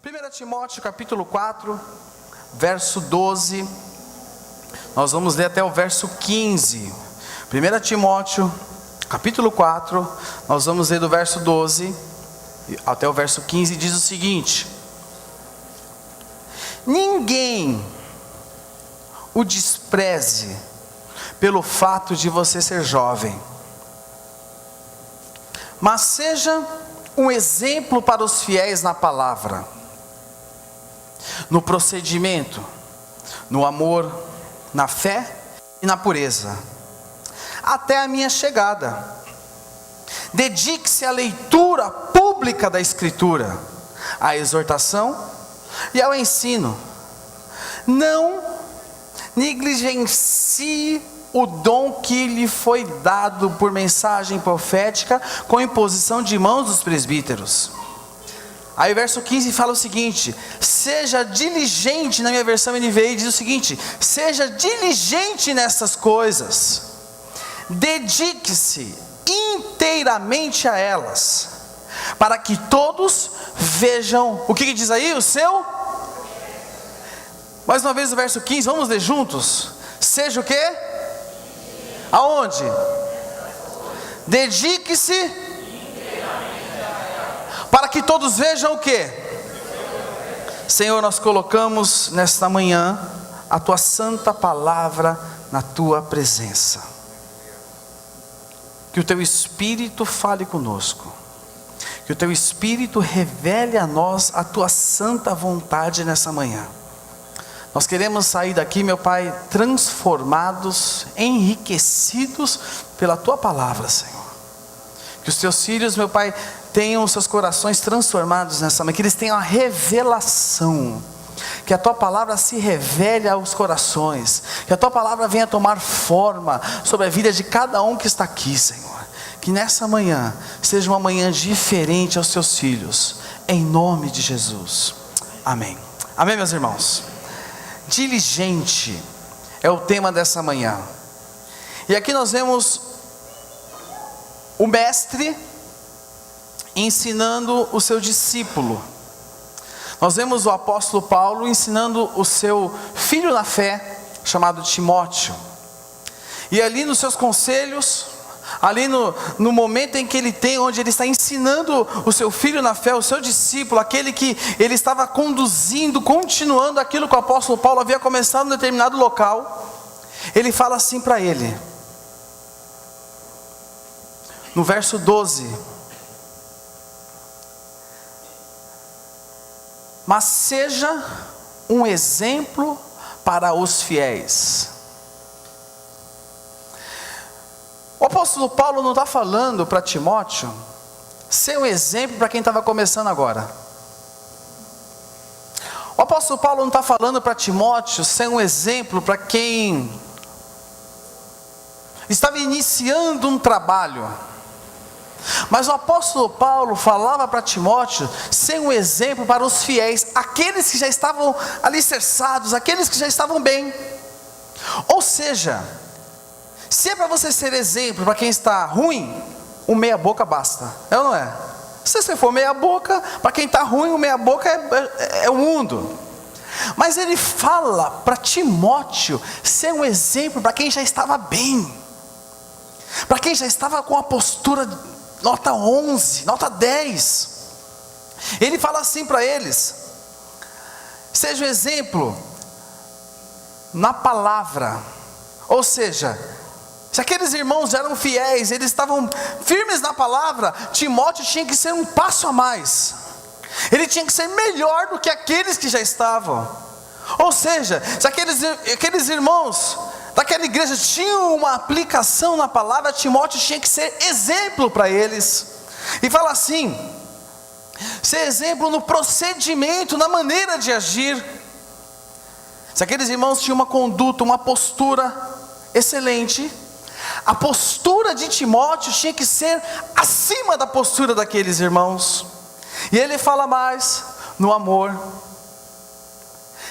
1 Timóteo capítulo 4, verso 12, nós vamos ler até o verso 15. 1 Timóteo capítulo 4, nós vamos ler do verso 12 até o verso 15, diz o seguinte: ninguém o despreze pelo fato de você ser jovem, mas seja um exemplo para os fiéis na palavra, no procedimento, no amor, na fé e na pureza, até a minha chegada. Dedique-se à leitura pública da Escritura, à exortação e ao ensino. Não negligencie o dom que lhe foi dado por mensagem profética, com imposição de mãos dos presbíteros. Aí o verso 15 fala o seguinte: seja diligente, na minha versão NVI diz o seguinte: seja diligente nessas coisas, dedique-se inteiramente a elas, para que todos vejam, o que diz aí? O seu? Mais uma vez o verso 15, vamos ler juntos? Seja o quê? Aonde? Dedique-se para que todos vejam o quê? Senhor, nós colocamos nesta manhã a Tua santa palavra na Tua presença. Que o Teu Espírito fale conosco. Que o Teu Espírito revele a nós a Tua santa vontade nessa manhã. Nós queremos sair daqui, meu Pai, transformados, enriquecidos pela Tua palavra, Senhor. Que os Teus filhos, meu Pai, tenham os seus corações transformados nessa manhã, que eles tenham a revelação, que a Tua palavra se revele aos corações, que a Tua palavra venha tomar forma sobre a vida de cada um que está aqui, Senhor. Que nessa manhã seja uma manhã diferente aos Teus filhos, em nome de Jesus, amém. Amém, meus irmãos. Diligente é o tema dessa manhã, e aqui nós vemos o mestre ensinando o seu discípulo. Nós vemos o apóstolo Paulo ensinando o seu filho na fé, chamado Timóteo, e ali nos seus conselhos, ali no momento em que ele tem, onde ele está ensinando o seu filho na fé, o seu discípulo, aquele que ele estava conduzindo, continuando aquilo que o apóstolo Paulo havia começado em determinado local, ele fala assim para ele, no verso 12: mas seja um exemplo para os fiéis. O apóstolo Paulo não está falando para Timóteo ser um exemplo para quem estava começando agora. O apóstolo Paulo não está falando para Timóteo ser um exemplo para quem estava iniciando um trabalho. Mas o apóstolo Paulo falava para Timóteo ser um exemplo para os fiéis, aqueles que já estavam alicerçados, aqueles que já estavam bem. Ou seja, se é para você ser exemplo para quem está ruim, um meia boca basta, é ou não é? Se você for meia boca, para quem está ruim, o meia boca é o mundo. Mas ele fala para Timóteo ser um exemplo para quem já estava bem, para quem já estava com a postura nota 11, nota 10. Ele fala assim para eles: seja um exemplo na palavra. Ou seja, se aqueles irmãos eram fiéis, eles estavam firmes na palavra, Timóteo tinha que ser um passo a mais, ele tinha que ser melhor do que aqueles que já estavam. Ou seja, se aqueles irmãos daquela igreja tinham uma aplicação na palavra, Timóteo tinha que ser exemplo para eles. E fala assim: ser exemplo no procedimento, na maneira de agir. Se aqueles irmãos tinham uma conduta, uma postura excelente, a postura de Timóteo tinha que ser acima da postura daqueles irmãos. E ele fala mais, no amor.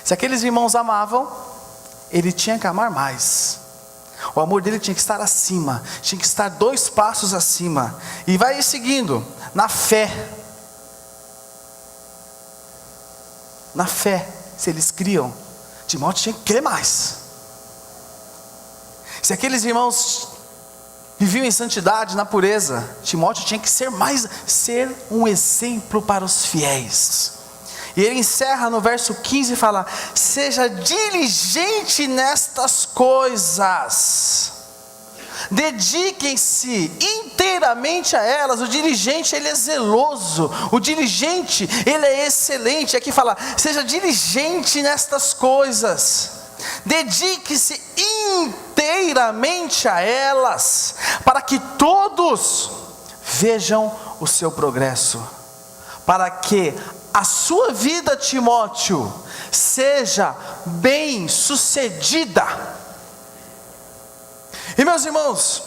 Se aqueles irmãos amavam, ele tinha que amar mais. O amor dele tinha que estar acima, tinha que estar 2 passos acima. E vai seguindo, na fé. na fé, se eles criam, Timóteo tinha que crer mais. Se aqueles irmãos viviam em santidade, na pureza, Timóteo tinha que ser um exemplo para os fiéis. E ele encerra no verso 15 e fala: seja diligente nestas coisas, dediquem-se inteiramente a elas. O diligente, ele é zeloso, o diligente, ele é excelente. Aqui fala: seja diligente nestas coisas, dedique-se inteiramente a elas, para que todos vejam o seu progresso, para que a sua vida, Timóteo, seja bem sucedida. E meus irmãos,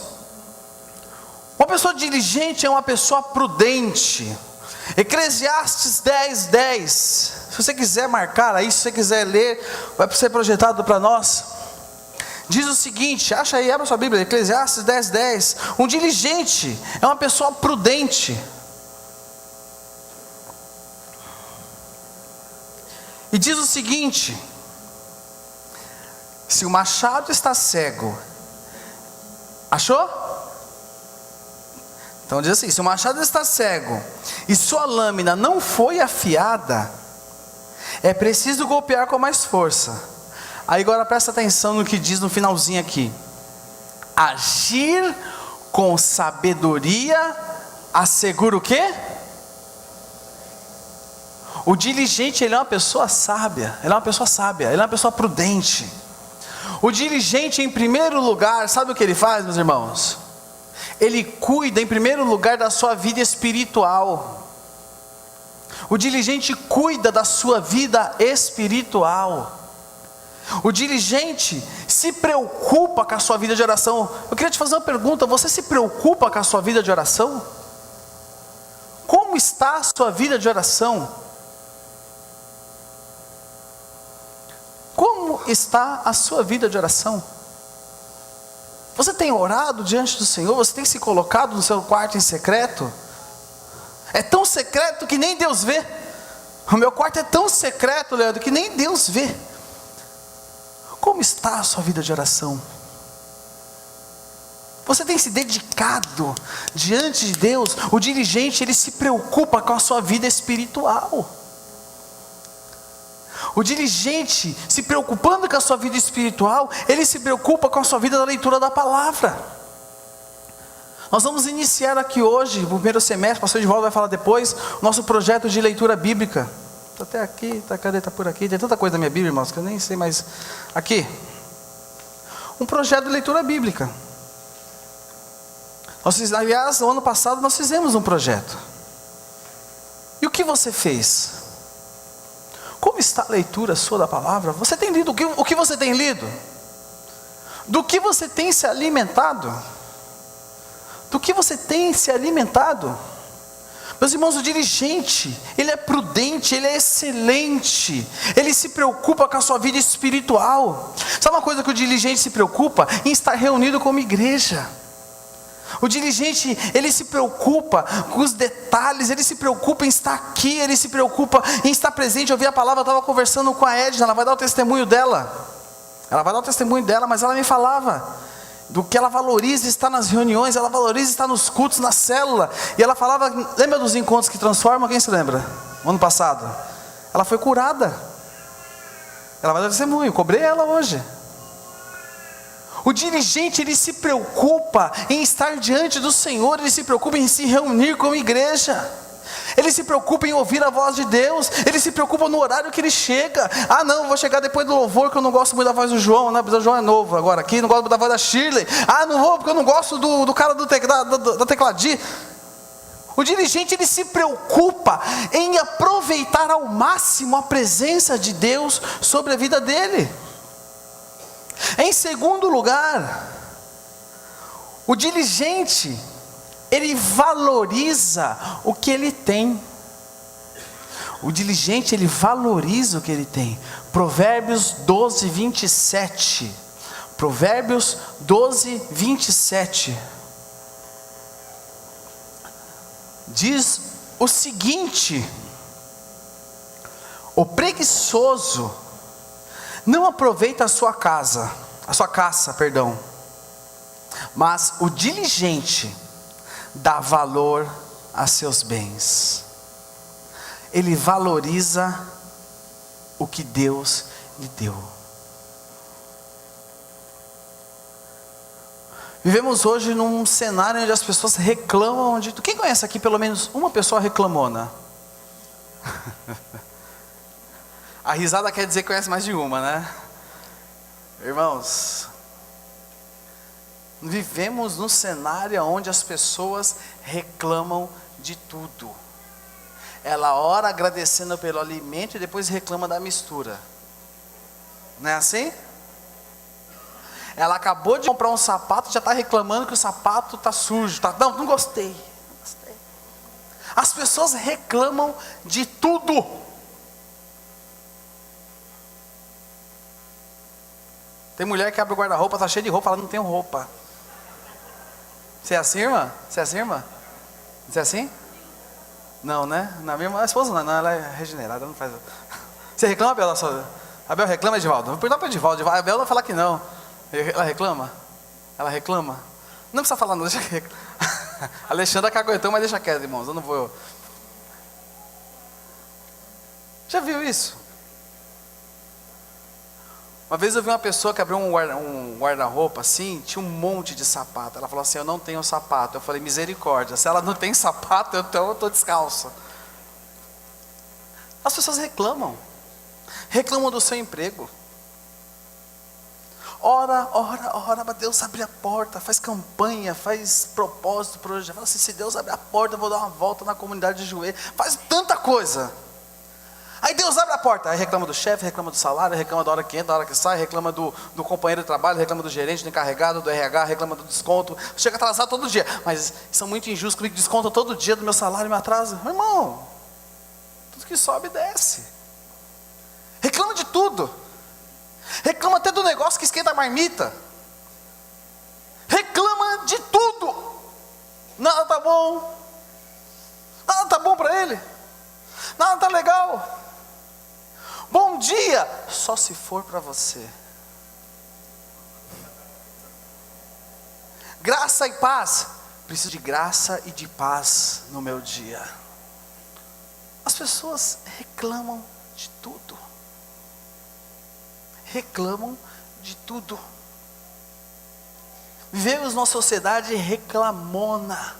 uma pessoa diligente é uma pessoa prudente. Eclesiastes 10:10, se você quiser marcar aí, se você quiser ler, vai ser projetado para nós. Diz o seguinte, acha aí, abra sua Bíblia, Eclesiastes 10:10. Um diligente é uma pessoa prudente. E diz o seguinte: se o machado está cego, achou? Então diz assim: se o machado está cego e sua lâmina não foi afiada, é preciso golpear com mais força. Aí agora presta atenção no que diz no finalzinho aqui: agir com sabedoria assegura o quê? O diligente, ele é uma pessoa sábia, ele é uma pessoa prudente. O diligente, em primeiro lugar, sabe o que ele faz, meus irmãos? Ele cuida, em primeiro lugar, da sua vida espiritual. O diligente cuida da sua vida espiritual. O diligente se preocupa com a sua vida de oração. Eu queria te fazer uma pergunta: você se preocupa com a sua vida de oração? Como está a sua vida de oração? Como está a sua vida de oração? Você tem orado diante do Senhor? Você tem se colocado no seu quarto em secreto? É tão secreto que nem Deus vê. O meu quarto é tão secreto, Leandro, que nem Deus vê. Como está a sua vida de oração? Você tem se dedicado diante de Deus? O diligente, ele se preocupa com a sua vida espiritual. O diligente, se preocupando com a sua vida espiritual, ele se preocupa com a sua vida da leitura da palavra. Nós vamos iniciar aqui hoje, o primeiro semestre, o pastor Edivaldo vai falar depois, o nosso projeto de leitura bíblica. Está até aqui, cadê? Está por aqui, tem tanta coisa na minha Bíblia, irmãos, que eu nem sei mais. Aqui, um projeto de leitura bíblica. Aliás, no ano passado nós fizemos um projeto. E o que você fez? Como está a leitura sua da palavra? Você tem lido? O que você tem lido? Do que você tem se alimentado? Do que você tem se alimentado? Meus irmãos, o diligente, ele é prudente, ele é excelente, ele se preocupa com a sua vida espiritual. Sabe uma coisa que o diligente se preocupa? Em estar reunido como igreja. O diligente, ele se preocupa com os detalhes, ele se preocupa em estar aqui, ele se preocupa em estar presente. Eu ouvi a palavra, eu estava conversando com a Edna, ela vai dar o testemunho dela. Mas ela me falava do que ela valoriza estar nas reuniões, ela valoriza estar nos cultos, na célula. E ela falava, lembra dos encontros que transformam? Quem se lembra? Ano passado. Ela foi curada. Ela vai dar testemunho, cobrei ela hoje. O diligente, ele se preocupa em estar diante do Senhor, ele se preocupa em se reunir como igreja, ele se preocupa em ouvir a voz de Deus, ele se preocupa no horário que ele chega. Ah não, vou chegar depois do louvor, que eu não gosto muito da voz do João, né? O João é novo agora aqui, não gosto da voz da Shirley. Ah, não vou porque eu não gosto do cara da tecladinha. O diligente, ele se preocupa em aproveitar ao máximo a presença de Deus sobre a vida dele. Em segundo lugar, o diligente, ele valoriza o que ele tem. O diligente, ele valoriza o que ele tem. Provérbios 12:27. Provérbios 12:27. Diz o seguinte: O preguiçoso não aproveita a sua caça, perdão. Mas o diligente dá valor a seus bens. Ele valoriza o que Deus lhe deu. Vivemos hoje num cenário onde as pessoas reclamam de... Quem conhece aqui pelo menos uma pessoa reclamona? A risada quer dizer que conhece mais de uma, né? Irmãos, vivemos num cenário onde as pessoas reclamam de tudo. Ela ora agradecendo pelo alimento e depois reclama da mistura. Não é assim? Ela acabou de comprar um sapato e já está reclamando que o sapato está sujo. Não gostei. As pessoas reclamam de tudo. Tem mulher que abre o guarda-roupa, está cheia de roupa, ela não tem roupa. Você é assim, irmã? Você é assim, irmã? Você é assim? Não, né? Na minha esposa não, ela é regenerada, não faz. Você reclama, Abel? Abel reclama, Edivaldo? Vou perguntar para o Edivaldo. A Abel vai falar que não. Ela reclama? Ela reclama? Não precisa falar, não, deixa quieto. Alexandra caguetou, mas deixa quieto, irmãos, eu não vou. Já viu isso? Uma vez eu vi uma pessoa que abriu um guarda-roupa assim, tinha um monte de sapato. Ela falou assim: eu não tenho sapato. Eu falei: misericórdia, se ela não tem sapato, então eu estou descalça. As pessoas reclamam do seu emprego. Ora, para Deus abrir a porta, faz campanha, faz propósito, projeto. Fala assim: se Deus abrir a porta, eu vou dar uma volta na comunidade de joelho. Faz tanta coisa. Aí Deus abre a porta, aí reclama do chefe, reclama do salário, reclama da hora que entra, da hora que sai, reclama do companheiro de trabalho, reclama do gerente, do encarregado, do RH, reclama do desconto. Chega atrasado todo dia, mas são muito injustos comigo, descontam todo dia do meu salário e me atrasa. Meu irmão, tudo que sobe desce. Reclama de tudo. Reclama até do negócio que esquenta a marmita. Reclama de tudo. Nada tá bom. Nada tá bom para ele. Nada tá legal. Bom dia, só se for para você. Graça e paz. Preciso de graça e de paz no meu dia. As pessoas reclamam de tudo. Reclamam de tudo. Vivemos numa sociedade reclamona.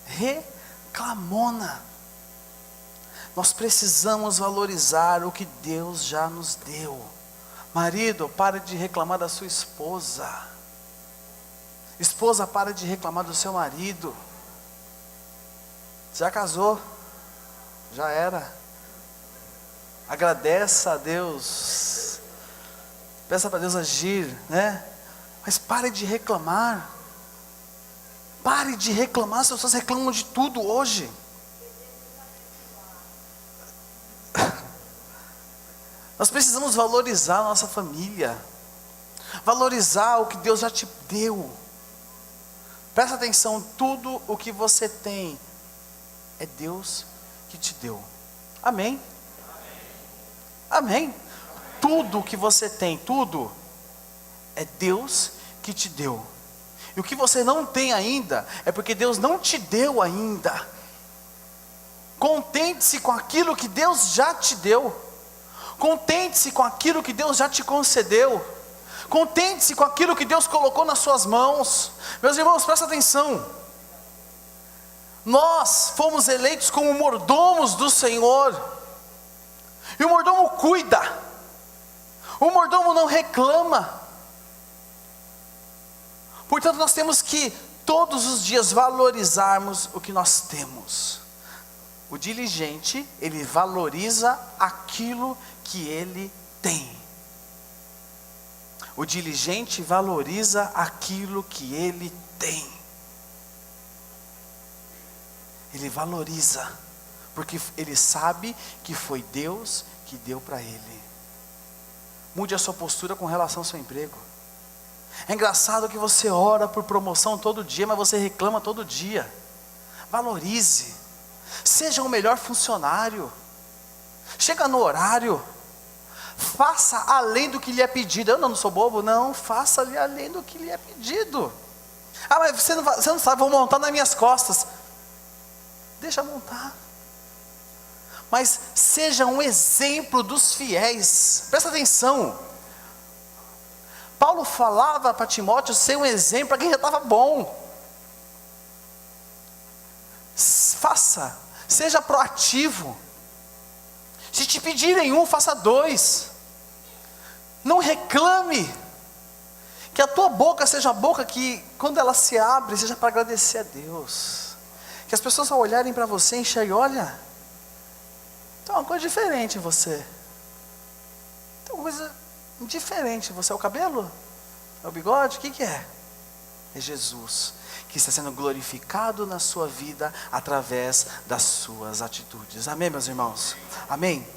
Reclamona. Nós precisamos valorizar o que Deus já nos deu. Marido, pare de reclamar da sua esposa. Esposa, pare de reclamar do seu marido. Já casou? Já era. Agradeça a Deus. Peça para Deus agir, né? Mas pare de reclamar. Pare de reclamar. As pessoas reclamam de tudo hoje. Nós precisamos valorizar a nossa família, valorizar o que Deus já te deu. Presta atenção, tudo o que você tem é Deus que te deu. Amém? Amém? Tudo o que você tem, tudo é Deus que te deu. E o que você não tem ainda é porque Deus não te deu ainda. Contente-se com aquilo que Deus já te deu. Contente-se com aquilo que Deus já te concedeu. Contente-se com aquilo que Deus colocou nas suas mãos. Meus irmãos, presta atenção. Nós fomos eleitos como mordomos do Senhor. E o mordomo cuida. O mordomo não reclama. Portanto, nós temos que todos os dias valorizarmos o que nós temos. O diligente, ele valoriza aquilo que ele tem. O diligente valoriza aquilo que ele tem. Ele valoriza, porque ele sabe que foi Deus que deu para ele. Mude a sua postura com relação ao seu emprego. É engraçado que você ora por promoção todo dia, mas você reclama todo dia. Valorize. Seja o melhor funcionário. Chega no horário, faça além do que lhe é pedido. Eu não sou bobo, não, faça ali além do que lhe é pedido. Ah, mas você não sabe, vou montar nas minhas costas. Deixa montar. Mas seja um exemplo dos fiéis. Presta atenção. Paulo falava para Timóteo ser um exemplo para quem já estava bom. Faça, seja proativo. Se te pedirem um, faça dois. Não reclame. Que a tua boca seja a boca que, quando ela se abre, seja para agradecer a Deus. Que as pessoas ao olharem para você enxerguem, olha, tem uma coisa diferente em você. Tem uma coisa diferente em você. É o cabelo? É o bigode? O que é? É Jesus, que está sendo glorificado na sua vida através das suas atitudes. Amém, meus irmãos? Amém?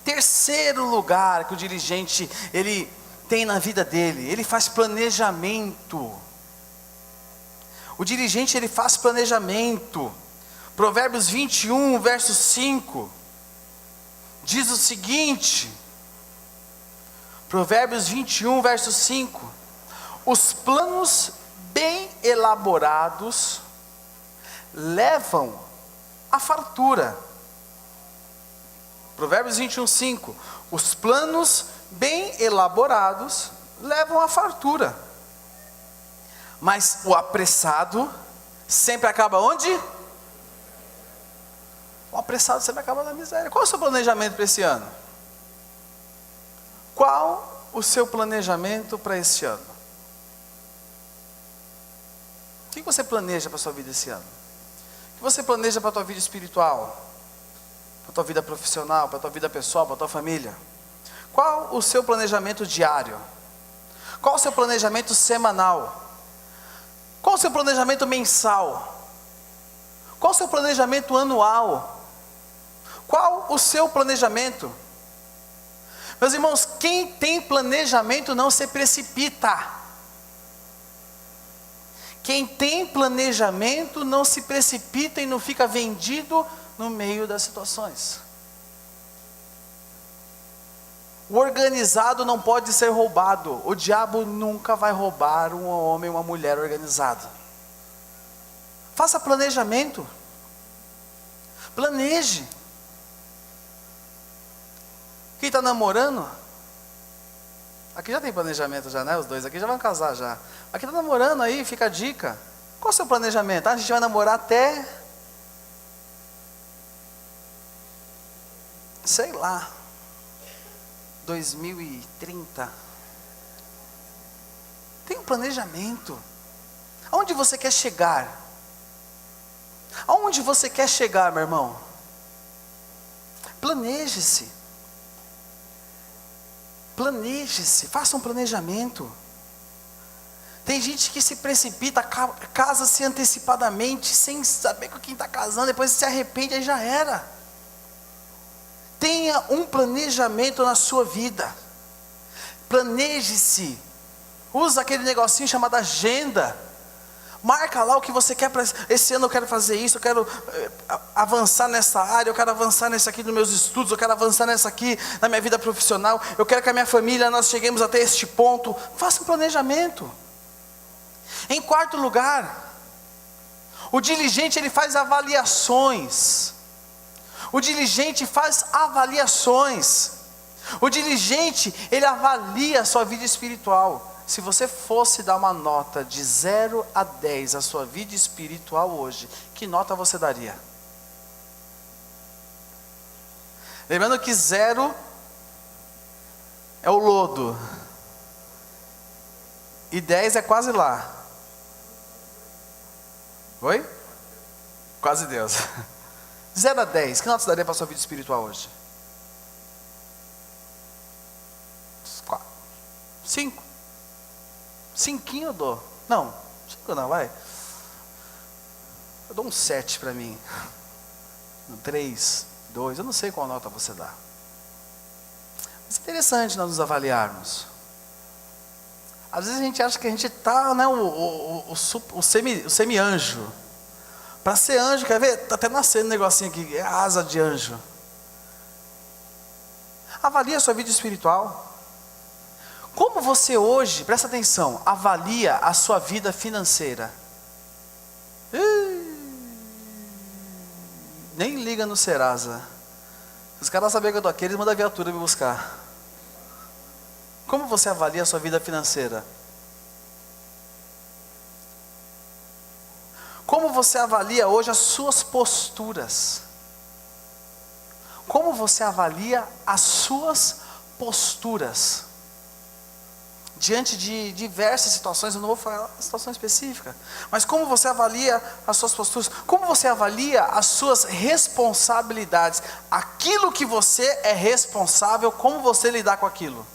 Terceiro lugar que o dirigente, ele tem na vida dele, ele faz planejamento. O dirigente, ele faz planejamento. Provérbios 21, verso 5, diz o seguinte, Provérbios 21, verso 5, os planos bem elaborados levam à fartura. Provérbios 21, 5, os planos bem elaborados levam à fartura, mas o apressado sempre acaba onde? O apressado sempre acaba na miséria. Qual é o seu planejamento para esse ano? Qual o seu planejamento para esse ano? O que você planeja para a sua vida esse ano? O que você planeja para a tua vida espiritual? Para a tua vida profissional? Para a tua vida pessoal? Para a tua família? Qual o seu planejamento diário? Qual o seu planejamento semanal? Qual o seu planejamento mensal? Qual o seu planejamento anual? Qual o seu planejamento? Meus irmãos, quem tem planejamento não se precipita. Quem tem planejamento não se precipita e não fica vendido no meio das situações. O organizado não pode ser roubado. O diabo nunca vai roubar um homem ou uma mulher organizado. Faça planejamento. Planeje. Quem está namorando? Aqui já tem planejamento já, né? Os dois aqui já vão casar já. Aqui está namorando aí, fica a dica. Qual é o seu planejamento? A gente vai namorar até, sei lá, 2030. Tem um planejamento. Aonde você quer chegar? Aonde você quer chegar, meu irmão? Planeje-se. Planeje-se, faça um planejamento. Tem gente que se precipita, casa-se antecipadamente, sem saber com quem está casando, depois se arrepende, aí já era. Tenha um planejamento na sua vida. Planeje-se. Usa aquele negocinho chamado agenda. Marca lá o que você quer para esse ano. Eu quero fazer isso, eu quero avançar nessa área, eu quero avançar nessa aqui nos meus estudos, eu quero avançar nessa aqui na minha vida profissional, eu quero que a minha família, nós cheguemos até este ponto. Faça um planejamento. Em quarto lugar, o diligente, ele faz avaliações. O diligente faz avaliações. O diligente, ele avalia a sua vida espiritual. Se você fosse dar uma nota de 0 a 10 à sua vida espiritual hoje, que nota você daria? Lembrando que 0 é o lodo, e 10 é quase lá. Oi? Quase Deus. 0 a 10, que nota você daria para a sua vida espiritual hoje? 4, 5. 5 eu dou. Não, 5 não, vai. Eu dou um 7 para mim. 3, 2, eu não sei qual nota você dá. Mas é interessante nós nos avaliarmos. Às vezes a gente acha que a gente está, né, o semi-anjo. Para ser anjo, quer ver? Está até nascendo um negocinho aqui, é asa de anjo. Avalie a sua vida espiritual. Como você hoje, presta atenção, avalia a sua vida financeira? Nem liga no Serasa. Se os caras saberem que eu estou aqui, eles mandam a viatura me buscar. Como você avalia a sua vida financeira? Como você avalia hoje as suas posturas? Como você avalia as suas posturas? Diante de diversas situações, eu não vou falar situação específica, mas como você avalia as suas posturas? Como você avalia as suas responsabilidades? Aquilo que você é responsável, como você lidar com aquilo?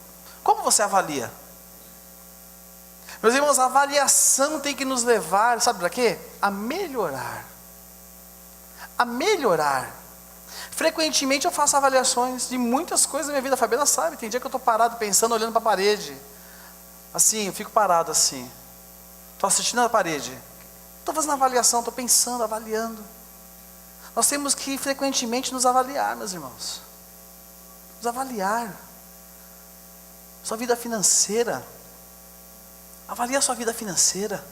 Como você avalia? Meus irmãos, a avaliação tem que nos levar, sabe para quê? A melhorar. A melhorar. Frequentemente eu faço avaliações de muitas coisas da minha vida. A Fabiana sabe, tem dia que eu estou parado pensando, olhando para a parede. Assim, eu fico parado assim. Estou assistindo a parede. Estou fazendo avaliação, estou pensando, avaliando. Nós temos que frequentemente nos avaliar, meus irmãos. Nos avaliar. Sua vida financeira. Avalie a sua vida financeira.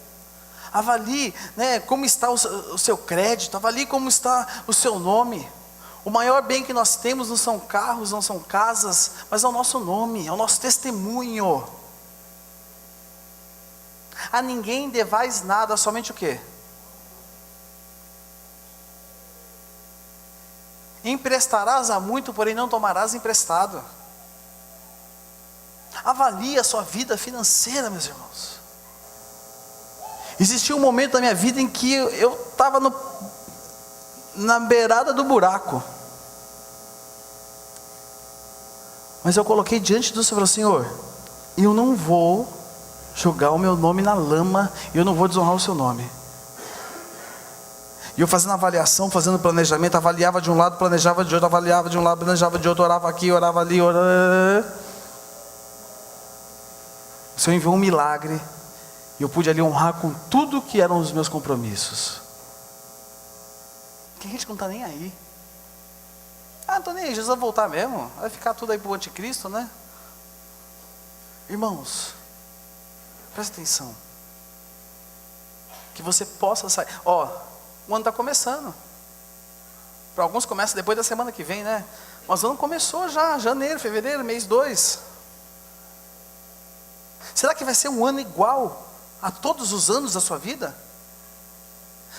Avalie, né, como está o seu crédito. Avalie como está o seu nome. O maior bem que nós temos não são carros, não são casas, mas é o nosso nome, é o nosso testemunho. A ninguém devais nada, somente o quê? Emprestarás a muito, porém não tomarás emprestado. Avalie a sua vida financeira, meus irmãos. Existiu um momento da minha vida em que eu estava na beirada do buraco. Mas eu coloquei diante do Senhor, Senhor, eu não vou jogar o meu nome na lama, eu não vou desonrar o seu nome. E eu fazendo avaliação, fazendo planejamento, avaliava de um lado, planejava de outro, avaliava de um lado, planejava de outro, orava aqui, orava ali, orava... O Senhor enviou um milagre, e eu pude ali honrar com tudo que eram os meus compromissos. Que a gente não está nem aí. Ah, não estou nem aí, Jesus vai voltar mesmo, vai ficar tudo aí para o anticristo, né? Irmãos, presta atenção, que você possa sair, o ano está começando, para alguns começa depois da semana que vem, né? Mas o ano começou já, janeiro, fevereiro, mês 2, será que vai ser um ano igual a todos os anos da sua vida?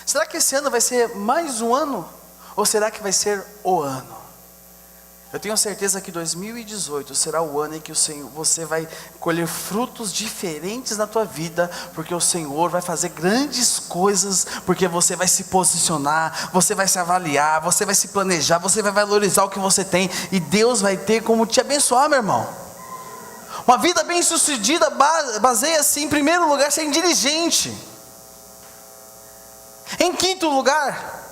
Será que esse ano vai ser mais um ano, ou será que vai ser o ano? Eu tenho certeza que 2018 será o ano em que o Senhor, você vai colher frutos diferentes na tua vida, porque o Senhor vai fazer grandes coisas, porque você vai se posicionar, você vai se avaliar, você vai se planejar, você vai valorizar o que você tem, e Deus vai ter como te abençoar, meu irmão. Uma vida bem sucedida baseia-se em primeiro lugar ser diligente. Em quinto lugar,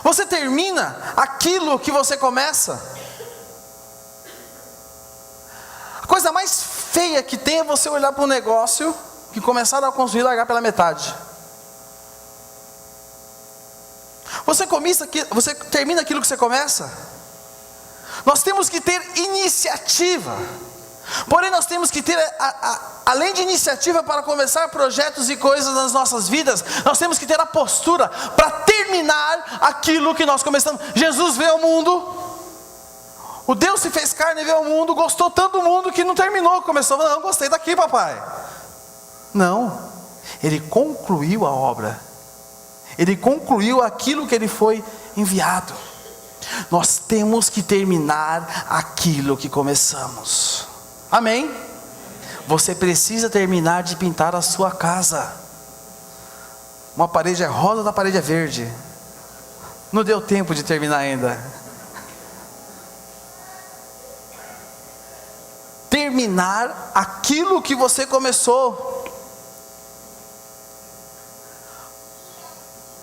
você termina aquilo que você começa. A coisa mais feia que tem é você olhar para um negócio que começaram a construir e largar pela metade. Você termina aquilo que você começa. Nós temos que ter iniciativa. Porém nós temos que ter, além de iniciativa para começar projetos e coisas nas nossas vidas, nós temos que ter a postura para terminar aquilo que nós começamos. Jesus veio ao mundo, o Deus se fez carne e veio ao mundo, gostou tanto do mundo que não terminou, começou, não, gostei daqui, papai. Não, ele concluiu a obra, ele concluiu aquilo que ele foi enviado. Nós temos que terminar aquilo que começamos. Amém? Você precisa terminar de pintar a sua casa. Uma parede é rosa, outra parede é verde. Não deu tempo de terminar ainda. Terminar aquilo que você começou.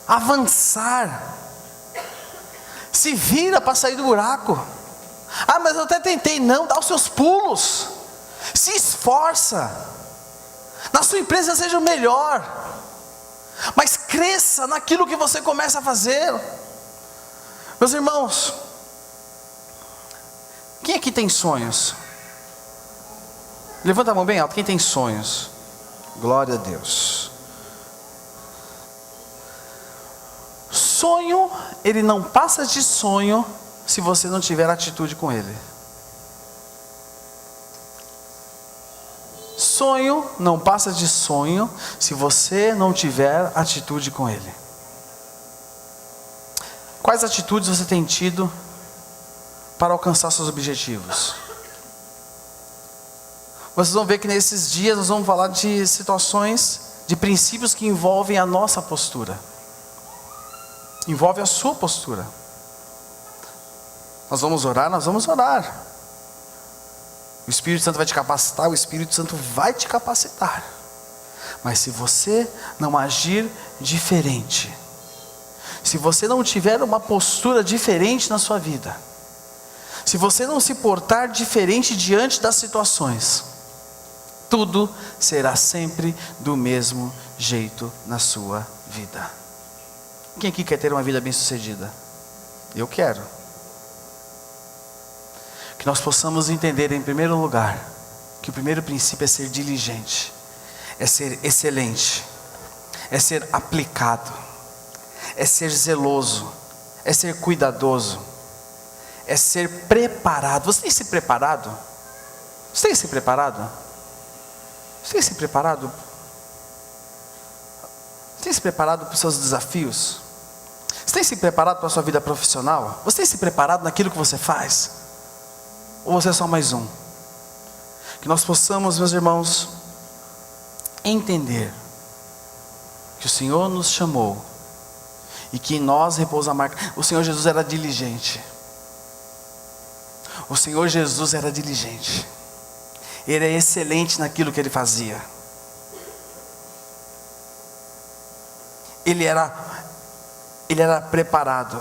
Avançar. Se vira para sair do buraco. Ah, mas eu até tentei. Não, dá os seus pulos. Se esforça. Na sua empresa seja o melhor. Mas cresça naquilo que você começa a fazer. Meus irmãos, Quem aqui tem sonhos? Levanta a mão bem alto. Quem tem sonhos? Glória a Deus. Sonho, ele não passa de sonho se você não tiver atitude com ele. Sonho não passa de sonho se você não tiver atitude com ele. Quais atitudes você tem tido para alcançar seus objetivos? Vocês vão ver que nesses dias nós vamos falar de situações, de princípios que envolvem a nossa postura. Envolve a sua postura. Nós vamos orar, nós vamos orar. O Espírito Santo vai te capacitar, o Espírito Santo vai te capacitar. Mas se você não agir diferente, se você não tiver uma postura diferente na sua vida, se você não se portar diferente diante das situações, tudo será sempre do mesmo jeito na sua vida. Quem aqui quer ter uma vida bem-sucedida? Eu quero. Que nós possamos entender, em primeiro lugar, que o primeiro princípio é ser diligente, é ser excelente, é ser aplicado, é ser zeloso, é ser cuidadoso, é ser preparado. Você tem se preparado? Você tem se preparado? Você tem se preparado? Você tem se preparado para os seus desafios? Você tem se preparado para a sua vida profissional? Você tem se preparado naquilo que você faz? Ou você é só mais um? Que nós possamos, meus irmãos, entender que o Senhor nos chamou e que em nós repousa a marca. O Senhor Jesus era diligente. O Senhor Jesus era diligente. Ele é excelente naquilo que ele fazia. Ele era preparado.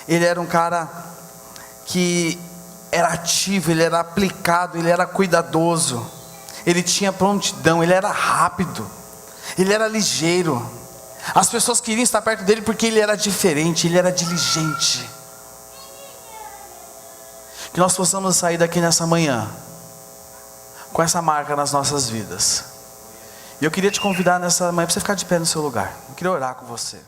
Ele era um cara que era ativo, ele era aplicado, ele era cuidadoso, ele tinha prontidão, ele era rápido, ele era ligeiro. As pessoas queriam estar perto dele porque ele era diferente, ele era diligente. Que nós possamos sair daqui nessa manhã com essa marca nas nossas vidas. E eu queria te convidar nessa manhã para você ficar de pé no seu lugar. Eu queria orar com você.